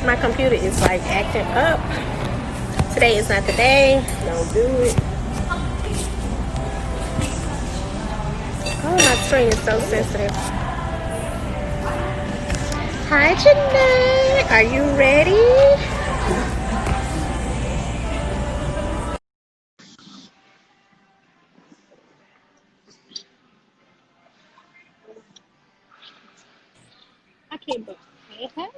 My computer is like acting up. Today is not the day. Don't do it. Oh, my screen is so sensitive. Hi, Janee. Are you ready? I can't believe it.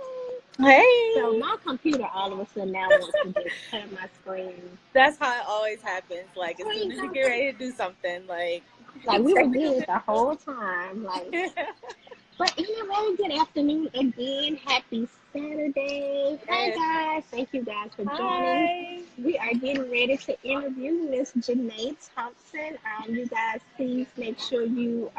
So Hey, my computer all of a sudden now wants to just cut my screen. that's how it always happens. Like as soon Screen as you cut. get ready to do something, like Like we were technical good the difficulties. whole time. Like, but anyway, good afternoon again. Happy Saturday. Hi Yes. guys. Thank you guys for joining. Hi. We are getting ready to interview Miss Janee Thompson. You guys, please make sure you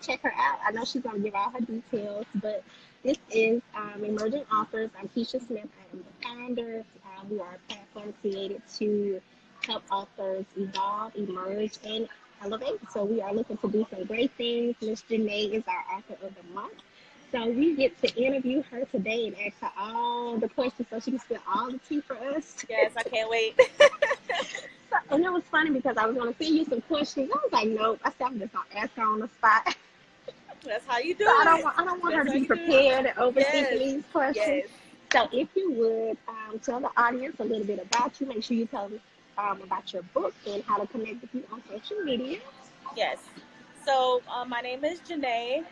check her out. I know she's gonna give all her details, but this is Emerging Authors. I'm Keisha Smith. I am the founder. We are a platform created to help authors evolve, emerge, and elevate. So we are looking to do some great things. Miss Janee is our author of the month. So we get to interview her today and ask her all the questions so she can spill all the tea for us. Yes, I can't wait. And it was funny because I was going to send you some questions. I was like, nope. I said I'm just going to ask her on the spot. That's how you do So it. I don't want her That's to how be you do it. prepared and overthinking Yes. these questions. Yes. So if you would tell the audience a little bit about you, make sure you tell them about your book and how to connect with you on social media. Yes. So my name is Janee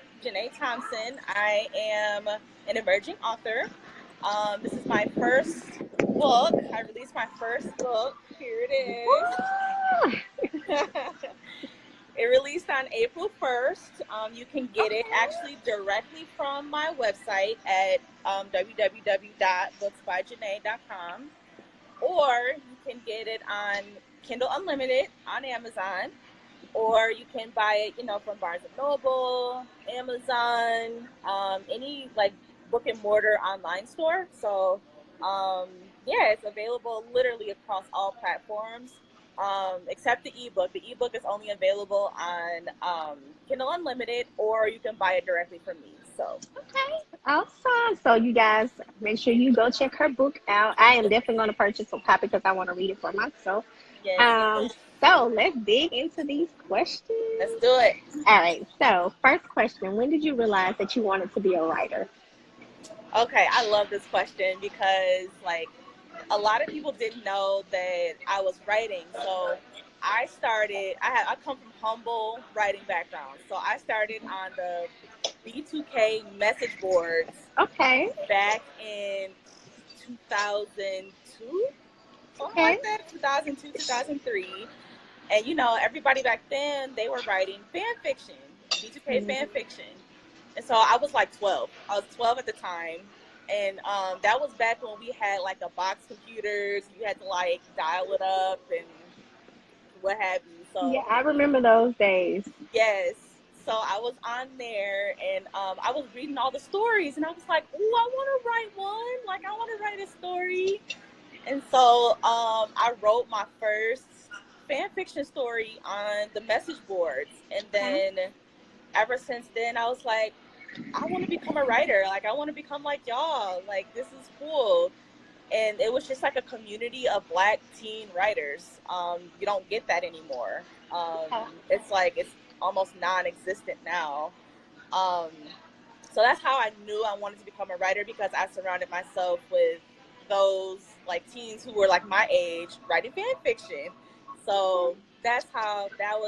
Thompson. I am an emerging author. This is my first book. I released my first book. Here it Woo! is. It released on April 1st. You can get it Okay. actually directly from my website at www.booksbyjanae.com, or you can get it on Kindle Unlimited on Amazon, or you can buy it, from Barnes and Noble, Amazon, any like book and mortar online store. So, yeah, it's available literally across all platforms, except the ebook. The ebook is only available on Kindle Unlimited, or you can buy it directly from me. So, Okay, awesome. So you guys make sure you go check her book out. I am definitely going to purchase a copy because I want to read it for myself. yes, Um, so let's dig into these let's questions. do it. All right. So first question: when did you realize that you wanted to be a writer? Okay, I love this question because, like, a lot of people didn't know that I was writing. So I come from humble writing background. So I started on the B2K message boards Okay. back in 2002, something Okay. like that, 2002, 2003. And everybody back then, they were writing fan fiction, B2K fan Mhm. fiction. And so I was like 12. I was 12 at the time. And that was back when we had like a box computers. You had to like dial it up and what have you. Yeah, So, I remember those days. yes. So I was on there and I was reading all the stories and I was like, oh, I want to write one. Like, I want to write a story. And so I wrote my first fan fiction story on the message boards. And Okay. then ever since then, I was like, I want to become a writer. Like, I want to become like y'all. Like, this is cool. And it was just like a community of black teen writers. You don't get that anymore. Okay. It's like it's almost non-existent now. Um, so that's how I knew I wanted to become a writer because I surrounded myself with those like teens who were like my age writing fan fiction. So that's how that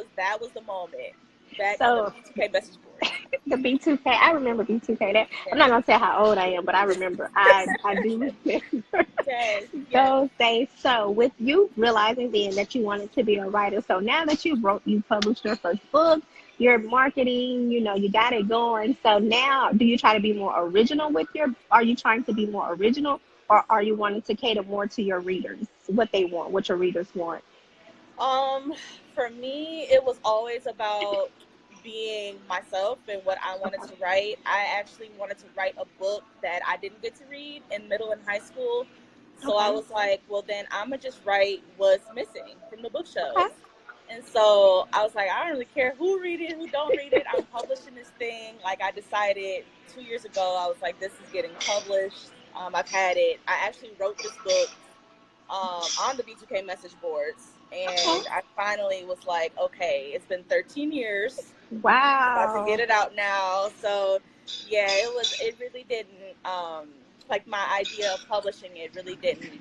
was the moment back on the So B2K message boards. the B2K, I remember B2K. That I'm Yes, not gonna say how old I am, but I remember. I do remember yes, yes. those days. So with you realizing then that you wanted to be a writer, so now that you published your first book, you're marketing, you got it going. So now, do you try to be more original with your? Are you trying to be more original, or are you wanting to cater more to your readers, what they want, what your readers want? Um, for me, it was always about being myself and what I wanted Okay. to write. I actually wanted to write a book that I didn't get to read in middle and high school. So I Okay. was like, well, then I'm going to just write what's missing from the Okay. bookshelves. And so I was like, I don't really care who read it, who don't read it. I'm publishing this thing. Like I decided 2 years ago, I was like, this is getting published. I've had it. I actually wrote this book on the B2K message boards, Okay. and I finally was like, okay, it's been 13 years. About to get Wow. it out now. So yeah, it really didn't like my idea of publishing it really didn't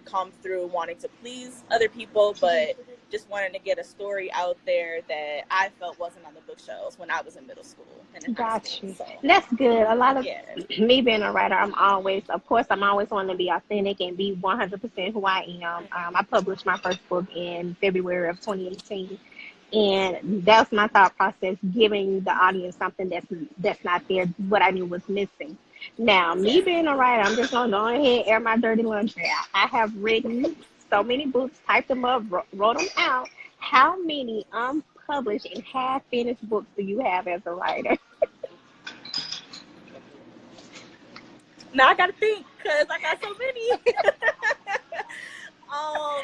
come through wanting to please other people, but just wanting to get a story out there that I felt wasn't on the bookshelves when I was in middle school and in high school. Got you. So That's good. A lot of yeah. me being a writer, of course, I'm always wanting to be authentic and be 100% who I am. I published my first book in February of 2018, and that's my thought process, giving the audience something that's not there, what I knew was missing. Now, me Yeah. being a writer, I'm just gonna go ahead and air my dirty laundry out. I have written so many books, typed them up, wrote them out. How many unpublished and half finished books do you have as a writer? Now I gotta think because I got so many.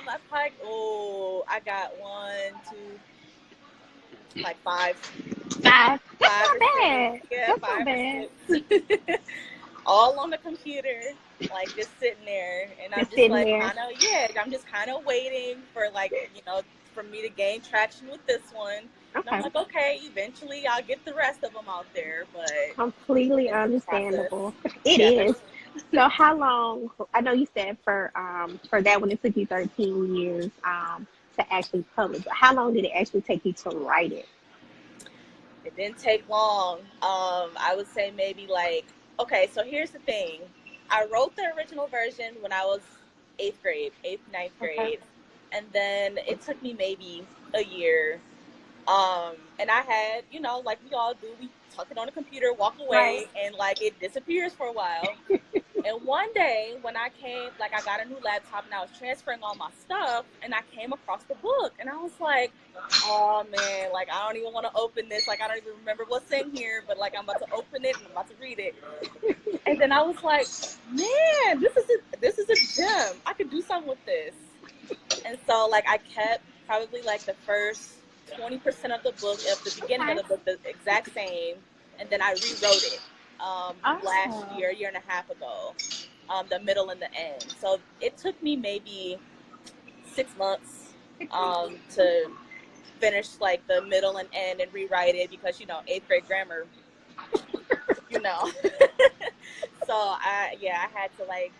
I probably I got one, two, like Five. That's five not or six. bad. Yeah, That's not five or bad. six. All on the computer, like just sitting there, and I'm Just just sitting like there. kind of I'm just kind of waiting for like for me to gain traction with this one. And I'm Okay. like, okay, eventually I'll get the rest of them out there, but Completely it's a process. understandable. It Yeah. is. So how long, I know you said for that one it took you 13 years to actually publish. How long did it actually take you to write it? It didn't take long. I would say maybe like, okay, so here's the thing. I wrote the original version when I was eighth, ninth Okay. grade. And then it took me maybe a year. And I had, like we all do, we tuck it on the computer, walk Right. away, and like it disappears for a while. And one day when I came, like I got a new laptop and I was transferring all my stuff, and I came across the book, and I was like, oh man, like I don't even want to open this. Like I don't even remember what's in here, but like I'm about to open it and I'm about to read it. And then I was like, man, this is a gem. I could do something with this. And so like I kept probably like the first 20% of the book, of the beginning of Okay. the book, the exact same, and then I rewrote it last Oh. year and a half ago, the middle and the end. So it took me maybe 6 months to finish like the middle and end and rewrite it because eighth grade grammar, you know. So I had to like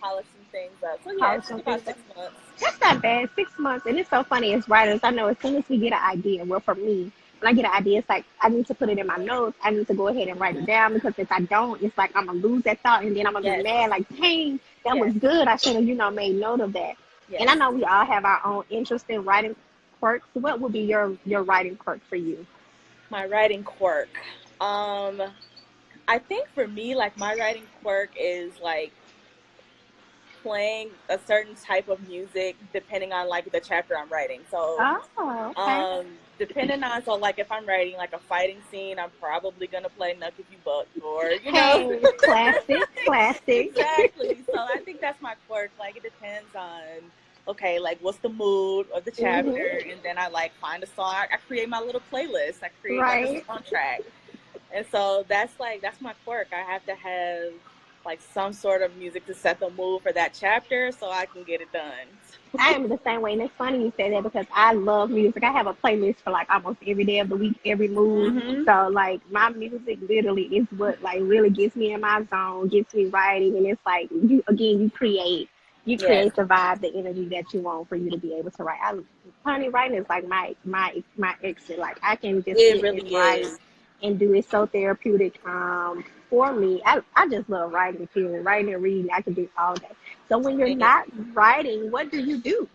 polish some things up. So yeah, Call it it took something. about 6 months. That's not bad. 6 months. And it's so funny as writers. I know as soon as we get an idea, well, for me, when I get an idea, it's like I need to put it in my notes. I need to go ahead and write it down because if I don't, it's like I'm going to lose that thought and then I'm going to be Yes, mad. Like, dang, that was yes, good. I should have, made note of that. And yes. I know we all have our own interest in writing quirks. What would be your writing quirk for you? My writing quirk. Um, I think for me, like my writing quirk is like playing a certain type of music depending on like the chapter I'm writing. So, Oh, okay. depending on like if I'm writing like a fighting scene, I'm probably gonna play Nuck If You Buck or Hey, classic, classic. exactly. So I think that's my quirk. Like it depends on okay, like what's the mood of the Hmm. chapter, and then I like find a song. I create my little playlist. I create like a Right. soundtrack. And so that's my quirk. I have to have like some sort of music to set the mood for that chapter so I can get it done. I am the same way, and it's funny you say that because I love music. I have a playlist for like almost every day of the week, every mood. Mm-hmm. So like my music literally is what like really gets me in my zone, gets me writing, and it's like you Yes, create the vibe, the energy that you want for you to be able to write. Honey, writing is like my exit. Like I can just it sit really and write is. and do it so therapeutic. For me, I just love writing. Period. Writing and reading, I can do all day. So when you're Same. not writing, what do you do?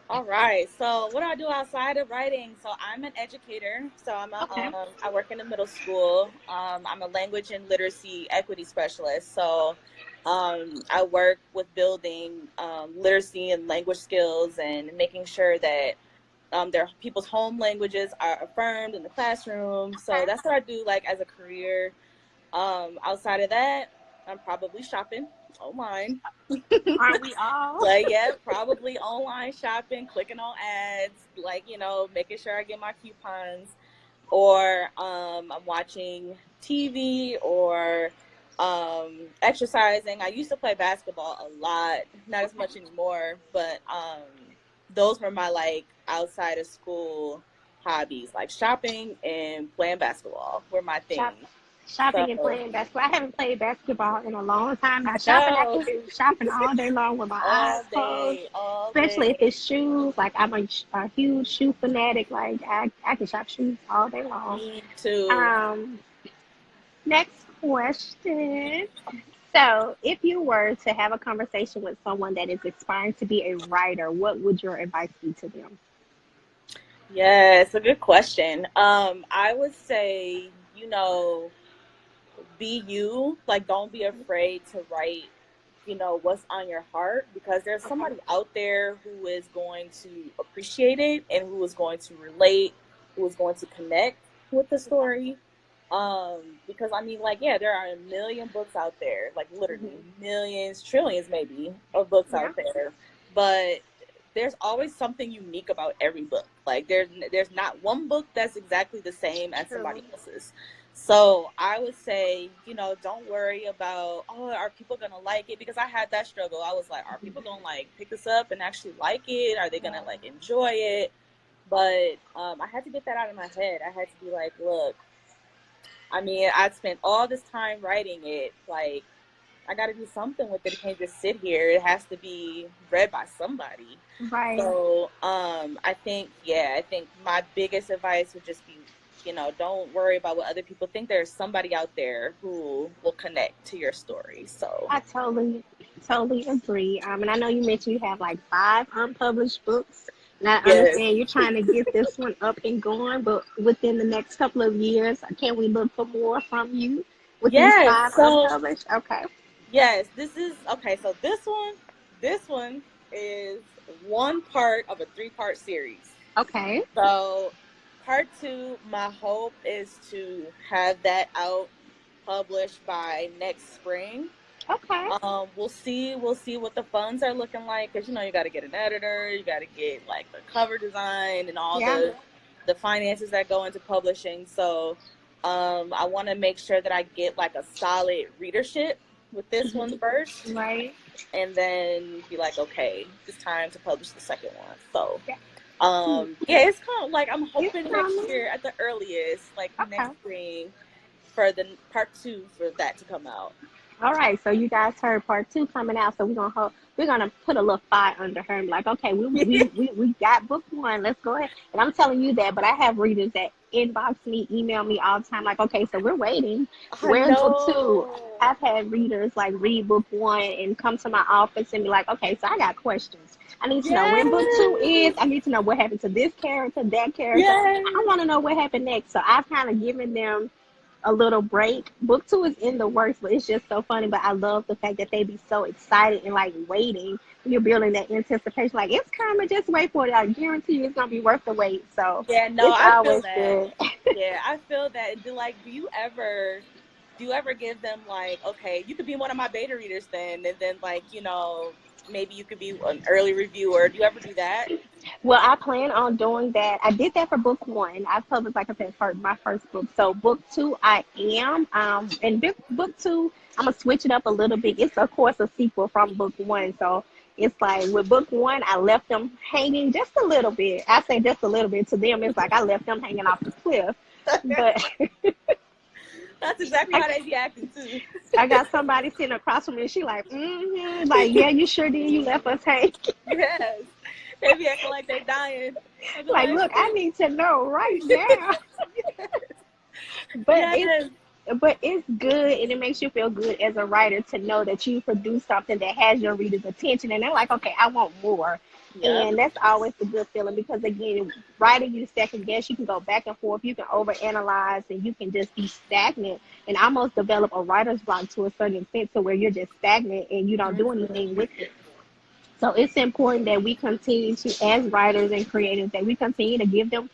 All right. So what do I do outside of writing? So I'm an educator. So Okay. I work in a middle school. I'm a language and literacy equity specialist. So I work with building literacy and language skills and making sure that their people's home languages are affirmed in the classroom. So Okay. that's what I do like as a career. Outside of that, I'm probably shopping online. Aren't we all? Like, yeah, probably online shopping, clicking on ads, like, making sure I get my coupons, or I'm watching TV, or exercising. I used to play basketball a lot, not as much anymore, but those were my like outside of school hobbies, like shopping and playing basketball were my Shop, things. shopping and So playing basketball. I haven't played basketball in a long time. Now, shopping, I no, can do shopping all day long with my eyes all closed, day, all especially if day. it's shoes. Like, I'm a huge shoe fanatic. Like, I can shop shoes all day long. Me too. Um, Next question. So, if you were to have a conversation with someone that is aspiring to be a writer, what would your advice be to them? Yeah, it's a good question. I would say, be you. Like, don't be afraid to write, what's on your heart, because there's Okay. somebody out there who is going to appreciate it and who is going to relate, who is going to connect with the story. Because I mean, like, yeah, there are a million books out there, like literally Hmm. millions, trillions maybe of books Yeah. out there, but there's always something unique about every book. Like there's not one book that's exactly the same as True. somebody else's. So I would say, don't worry about, oh, are people gonna like it? Because I had that struggle. I was like, are people gonna like pick this up and actually like it? Are they gonna like enjoy it? But I had to get that out of my head. I had to be like, look, I mean, I spent all this time writing it. Like, I got to do something with it. It can't just sit here. It has to be read by somebody. Right. So, I think my biggest advice would just be, don't worry about what other people think. There's somebody out there who will connect to your story. So, I totally agree. And I know you mentioned you have like five unpublished books. And I yes, understand you're trying to get this one up and going, but within the next couple of years, can we look for more from you with these yes. five So, unpublished? Okay. yes, this is okay. So this one is one part of a three-part series. Okay. So, part two, my hope is to have that out published by next spring. Okay. We'll see what the funds are looking like, because you got to get an editor, you got to get like the cover design and all Yeah. the finances that go into publishing. So, I want to make sure that I get like a solid readership with this one first, Right. and then be like, okay, it's time to publish the second one. So, Yeah. yeah, it's kind of like I'm It's hoping next coming. year at the earliest, like Okay. next spring, for the part two for that to come out. All right, so you guys heard part two coming out, so we're gonna put a little fire under her and be like, okay, we got book one, let's go ahead. And I'm telling you that, but I have readers that inbox me, email me all the time, like, okay, so we're waiting. I Where's book two? know. I've had readers like read book one and come to my office and be like, okay, so I got questions. I need to know when book two is. Yes. I need to know what happened to this character, that character. I Yes. want to know what happened next. So I've kind of given them a little break. Book two is in the works, but it's just so funny. But I love the fact that they be so excited and like waiting. You're building that anticipation, like it's coming. Just wait for it. I guarantee you, it's gonna be worth the wait. So Yeah, no, it's I feel always that. good. Yeah, I feel that. Do you ever give them like, okay, you could be one of my beta readers then, and then like, maybe you could be an early reviewer. Do you ever do that? Well, I plan on doing that. I did that for book one. I published, like I said, for my first book. So book two, I am. And book two, I'm gonna switch it up a little bit. It's of course a sequel from book one. So it's like with book one, I left them hanging just a little bit. I say just a little bit. To them, it's like I left them hanging off the cliff. But That's exactly I, how they be acting too. I got somebody sitting across from me, and she like, like, yeah, you sure did. You left us hanging. Yes, they be acting like they dying. I be Like, like, look, I need to know right now. But yes, it's good, and it makes you feel good as a writer to know that you produce something that has your readers' attention, and they're like, okay, I want more. yep, And that's always a good feeling, because again, writing, you second guess, you can go back and forth, you can overanalyze, and you can just be stagnant and almost develop a writer's block to a certain extent, to where you're just stagnant and you don't do hmm anything with it. So it's important that we continue to, as writers and creators, that we continue to give them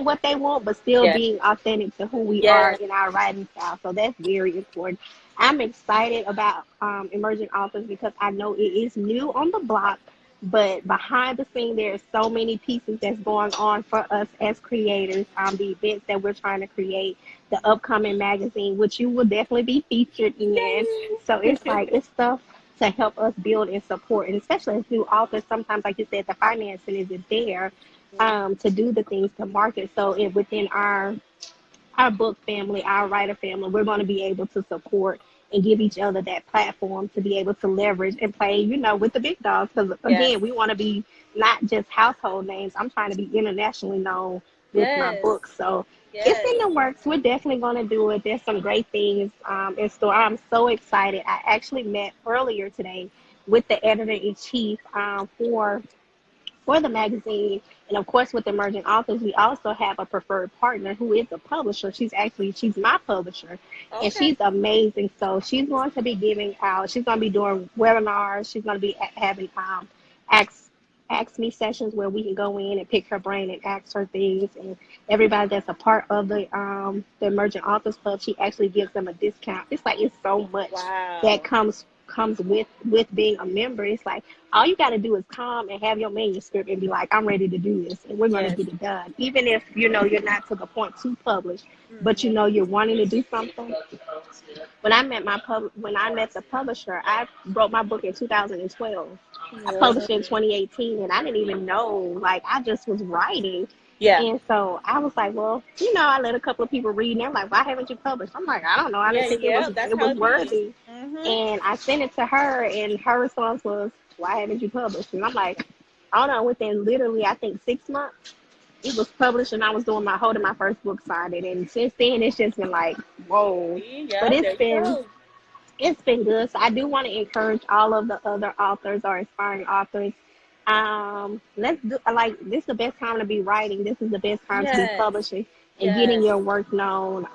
what they want, but still yeah, being authentic to who we are yeah, in our writing style. So that's very important. I'm excited about emerging authors, because I know it is new on the block, but behind the scene, there's so many pieces that's going on for us as creators. The events that we're trying to create, the upcoming magazine, which you will definitely be featured in. So it's like, it's stuff to help us build and support, and especially as new authors, sometimes, like you said, the financing isn't there to do the things to market. So within our book family, our writer family, we're going to be able to support and give each other that platform to be able to leverage and play, with the big dogs. Because Yes. again, we want to be not just household names. I'm trying to be internationally known with my Yes. books. So it's Yes. in the works. We're definitely going to do it. There's some great things in store. I'm so excited. I actually met earlier today with the editor in chief for the magazine. And of course, with emerging authors, we also have a preferred partner who is a publisher. She's my publisher, and Okay. she's amazing. So she's going to be giving out, she's going to be doing webinars. She's going to be having ask ask me sessions where we can go in and pick her brain and ask her things. And everybody that's a part of the emerging authors club, she actually gives them a discount. It's like, it's so much that Wow. comes with being a member. It's like, all you got to do is come and have your manuscript and be like, I'm ready to do this, and we're going to Yes. get it done. Even if you're not to the point to publish, but Mm-hmm. you're wanting to do something. When I met the publisher, I wrote my book in 2012. I published it in 2018, and I didn't even know. Like, I just was writing. Yeah. And so I was like, well, I let a couple of people read, and they're like, why haven't you published? I'm like, I don't know. I didn't Yeah. think Yeah. That's it how was it be. worthy. Mm-hmm. And I sent it to her, and her response was, why haven't you published? And I'm like, I don't know. Within literally, I think 6 months, it was published, and I was holding my first book signed. And since then, it's just been like, whoa. See? But Yeah. There you go. it's been good. So I do want to encourage all of the other authors or aspiring authors. Let's do, like, this is the best time to be writing. This is the best time to be Yes. publishing and getting Yes. your work known.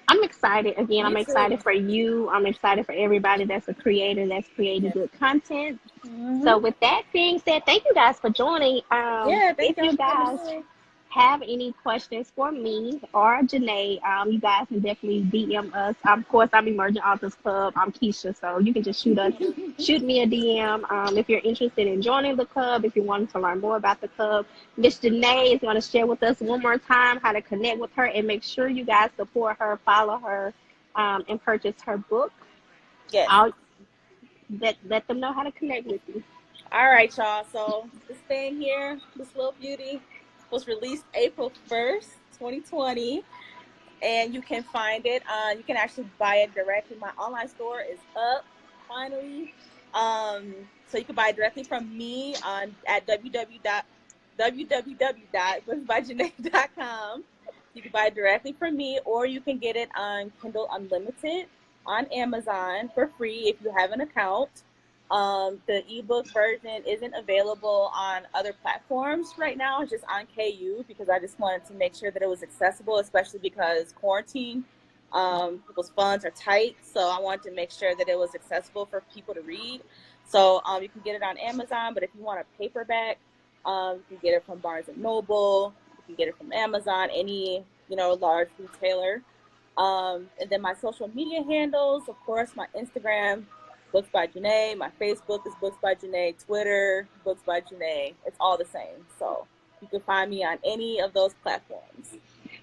I'm excited. Again, Me I'm excited too. for you. I'm excited for everybody that's a creator that's creating Yes. good content. Mm-hmm. So with that being said, thank you guys for joining. Yeah. If Thank y'all you for coming guys in. have any questions for me or Janee, you guys can definitely DM us. Of course, I'm Emerging Authors Club. I'm Keisha, so you can just shoot me a DM if you're interested in joining the club. If you wanted to learn more about the club, Miss Janee is going to share with us one more time how to connect with her, and make sure you guys support her, follow her, and purchase her book. Yes. I'll let them know how to connect with you. All right, y'all. So this thing here, this little beauty, was released April 1st, 2020. And you can find it on, you can actually buy it directly. My online store is up finally. So you can buy it directly from me at www.booksbyjanee.com. You can buy it directly from me, or you can get it on Kindle Unlimited on Amazon for free if you have an account. The ebook version isn't available on other platforms right now. It's just on KU because I just wanted to make sure that it was accessible, especially because quarantine, people's funds are tight. So I wanted to make sure that it was accessible for people to read. So you can get it on Amazon, but if you want a paperback, you can get it from Barnes and Noble. You can get it from Amazon, any large retailer. And then my social media handles, of course, my Instagram, Books by Janee. My Facebook is Books by Janee. Twitter, Books by Janee. It's all the same. So you can find me on any of those platforms.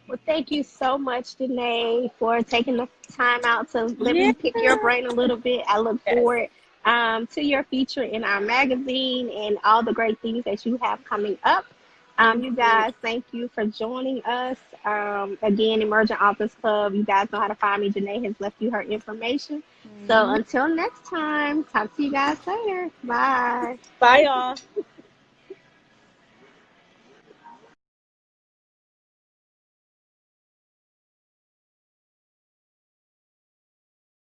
Well, thank you so much, Janee, for taking the time out to let Yeah. me pick your brain a little bit. I look Yes. forward to your feature in our magazine and all the great things that you have coming up. Thank You you. guys, thank you for joining us. Again, Emerging Authors Club, you guys know how to find me. Janee has left you her information. So Mm-hmm. until next time, talk to you guys later. Bye. Bye, y'all.